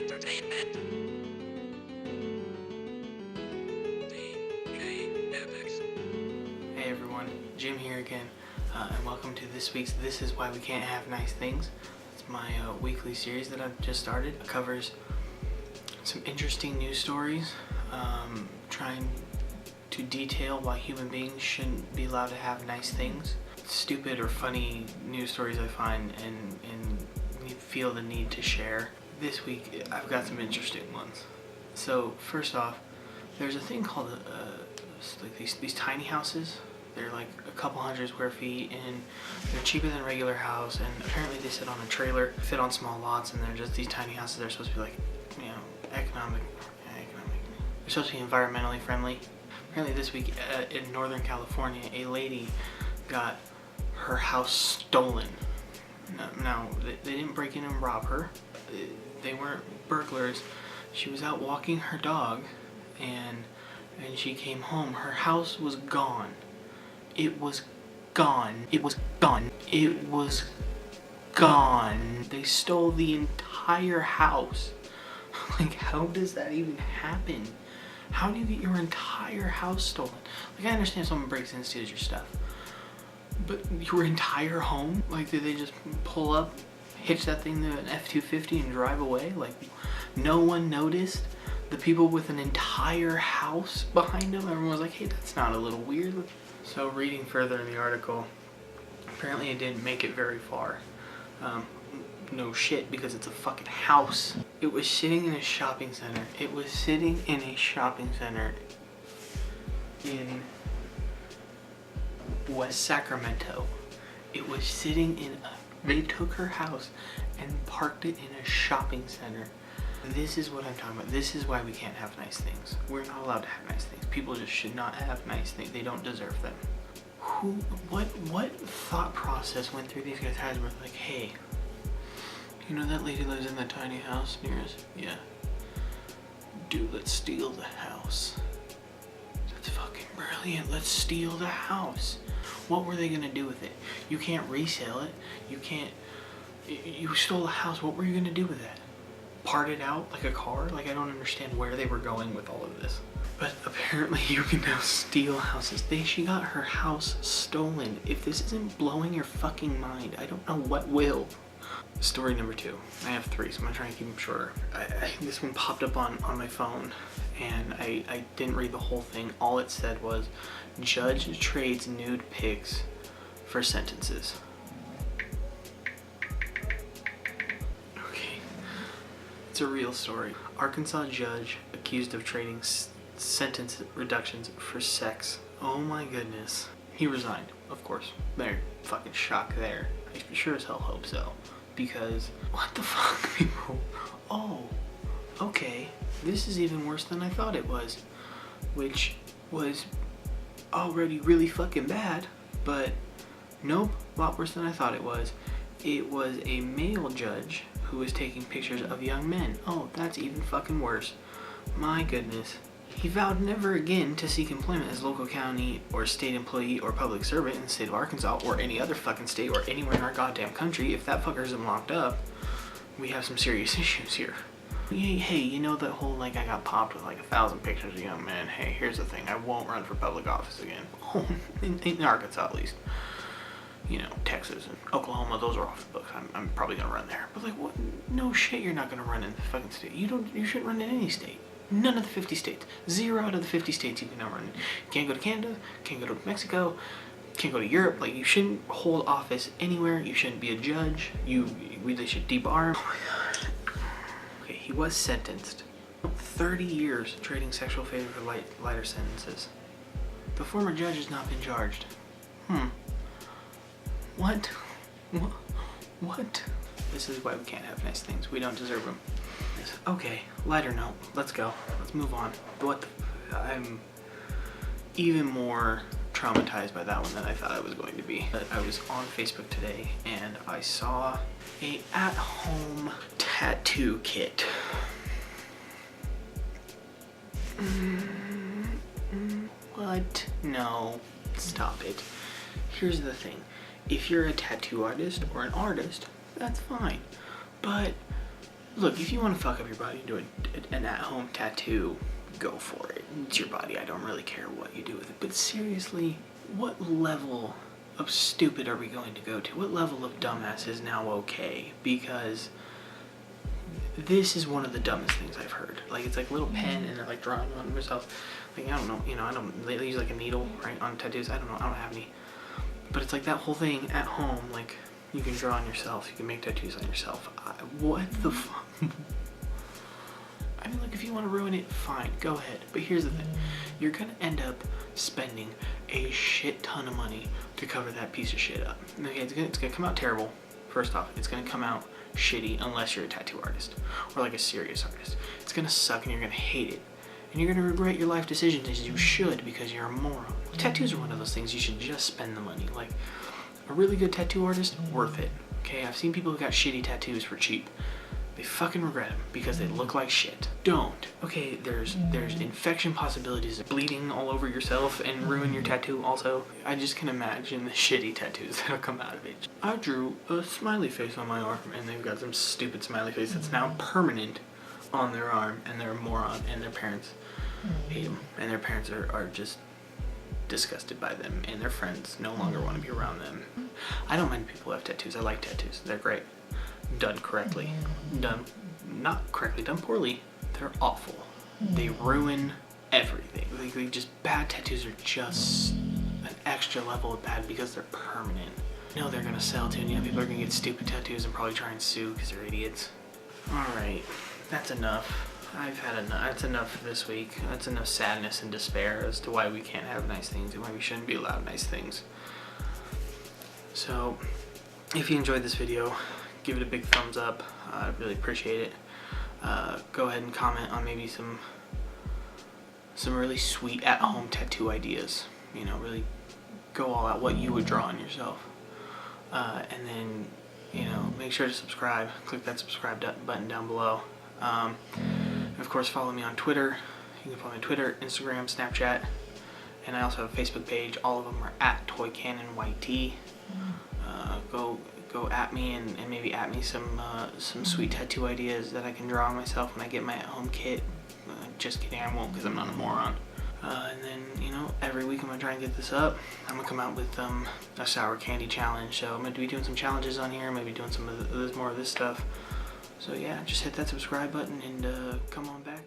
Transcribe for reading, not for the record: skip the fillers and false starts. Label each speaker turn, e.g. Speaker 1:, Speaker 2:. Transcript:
Speaker 1: Entertainment.
Speaker 2: Hey everyone, Jim here again, and welcome to this week's This Is Why We Can't Have Nice Things. It's my weekly series that I've just started. It covers some interesting news stories, trying to detail why human beings shouldn't be allowed to have nice things. Stupid or funny news stories I find and feel the need to share. This week I've got some interesting ones. So first off, there's a thing called like these tiny houses. They're like a couple hundred square feet and they're cheaper than a regular house, and apparently they sit on a trailer, fit on small lots, and they're just these tiny houses. They're supposed to be like, economic. They're supposed to be environmentally friendly. Apparently this week in Northern California, a lady got her house stolen. Now they didn't break in and rob her. They weren't burglars. She was out walking her dog, and she came home. Her house was gone. It was gone. It was gone. It was gone. They stole the entire house. Like, how does that even happen? How do you get your entire house stolen? Like, I understand someone breaks in and steals your stuff, but your entire home? Like, did they just pull up, hitch that thing to an F-250 and drive away? Like, no one noticed? The people with an entire house behind them, everyone was like, hey, that's not a little weird? So reading further in the article, apparently it didn't make it very far. No shit, because it's a fucking house. It was sitting in a shopping center. It was sitting in a shopping center in West Sacramento. It was sitting in they took her house and parked it in a shopping center. This is what I'm talking about. This is why we can't have nice things. We're not allowed to have nice things. People just should not have nice things. They don't deserve them. What thought process went through these guys' heads where like, hey, you know that lady lives in that tiny house near us? Yeah. Dude, let's steal the house. That's fucking brilliant. Let's steal the house. What were they gonna do with it? You can't resell it. You can't. You stole the house. What were you gonna do with that? Part it out like a car? Like, I don't understand where they were going with all of this. But apparently you can now steal houses. She got her house stolen. If this isn't blowing your fucking mind, I don't know what will. Story number 2. I have 3, so I'm gonna try and keep them shorter. This one popped up on my phone, and I didn't read the whole thing. All it said was, judge trades nude pics for sentences. Okay, it's a real story. Arkansas judge accused of trading sentence reductions for sex. Oh my goodness. He resigned, of course. They're fucking shocked there. I sure as hell hope so. Because, what the fuck, people? Oh, okay. This is even worse than I thought it was. Which was already really fucking bad. But, nope, a lot worse than I thought it was. It was a male judge who was taking pictures of young men. Oh, that's even fucking worse. My goodness. He vowed never again to seek employment as local county or state employee or public servant in the state of Arkansas or any other fucking state or anywhere in our goddamn country. If that fucker isn't locked up, we have some serious issues here. Hey, you know that whole, like, I got popped with like 1,000 pictures of young men. Hey, here's the thing. I won't run for public office again. Oh, in Arkansas at least. You know, Texas and Oklahoma, those are off the books. I'm probably gonna run there. But like, what? No shit, you're not gonna run in the fucking state. You shouldn't run in any state. None of the 50 states. 0 out of the 50 states you can now run in. You can't go to Canada, can't go to Mexico, can't go to Europe. Like, you shouldn't hold office anywhere. You shouldn't be a judge. They should debar him. Oh my god. Okay, he was sentenced. 30 years trading sexual favor for lighter sentences. The former judge has not been charged. What? What? This is why we can't have nice things. We don't deserve them. Okay, lighter note. Let's go. Let's move on. I'm even more traumatized by that one than I thought I was going to be. But I was on Facebook today and I saw a at-home tattoo kit. What? No. Stop it. Here's the thing. If you're a tattoo artist or an artist, that's fine. But Look, if you want to fuck up your body and do an at-home tattoo, go for it. It's your body. I don't really care what you do with it. But seriously, what level of stupid are we going to go to? What level of dumbass is now okay? Because this is one of the dumbest things I've heard. Like, it's like a little pen and they're like drawing on themselves. Like, I don't know, I don't, they use like a needle, right, on tattoos. I don't know, I don't have any. But it's like that whole thing at home, like, you can draw on yourself, you can make tattoos on yourself. What the fuck? I mean, look, if you want to ruin it, fine, go ahead. But here's the thing. You're going to end up spending a shit ton of money to cover that piece of shit up. Okay, it's gonna come out terrible. First off, it's going to come out shitty unless you're a tattoo artist or like a serious artist. It's going to suck and you're going to hate it. And you're going to regret your life decisions, as you should, because you're a moron. Tattoos are one of those things you should just spend the money. Like, a really good tattoo artist, worth it. Okay, I've seen people who got shitty tattoos for cheap. They fucking regret them because they look like shit. Don't. Okay, there's infection possibilities, bleeding all over yourself and ruin your tattoo also. I just can imagine the shitty tattoos that'll come out of it. I drew a smiley face on my arm and they've got some stupid smiley face that's now permanent on their arm, and they're a moron, and their parents hate them, and their parents are just disgusted by them, and their friends no longer want to be around them. I don't mind people who have tattoos. I like tattoos. They're great. Done correctly. Done not correctly. Done poorly. They're awful. They ruin everything. Like just bad tattoos are just an extra level of bad because they're permanent. You know they're gonna sell too, and you know people are gonna get stupid tattoos and probably try and sue because they're idiots. Alright, that's enough. I've had enough. That's enough for this week. That's enough sadness and despair as to why we can't have nice things and why we shouldn't be allowed nice things. So, if you enjoyed this video, give it a big thumbs up. I really appreciate it. Go ahead and comment on maybe some really sweet at-home tattoo ideas. You know, really go all out what you would draw on yourself. And then, you know, make sure to subscribe. Click that subscribe button down below. And of course, follow me on Twitter. You can follow me on Twitter, Instagram, Snapchat, and I also have a Facebook page. All of them are at ToyCannonYT. Go at me and maybe at me some sweet tattoo ideas that I can draw on myself when I get my at-home kit. Just kidding, I won't because I'm not a moron. And then, you know, every week I'm going to try and get this up. I'm going to come out with a sour candy challenge. So I'm going to be doing some challenges on here, maybe doing some of more of this stuff. So yeah, just hit that subscribe button and come on back.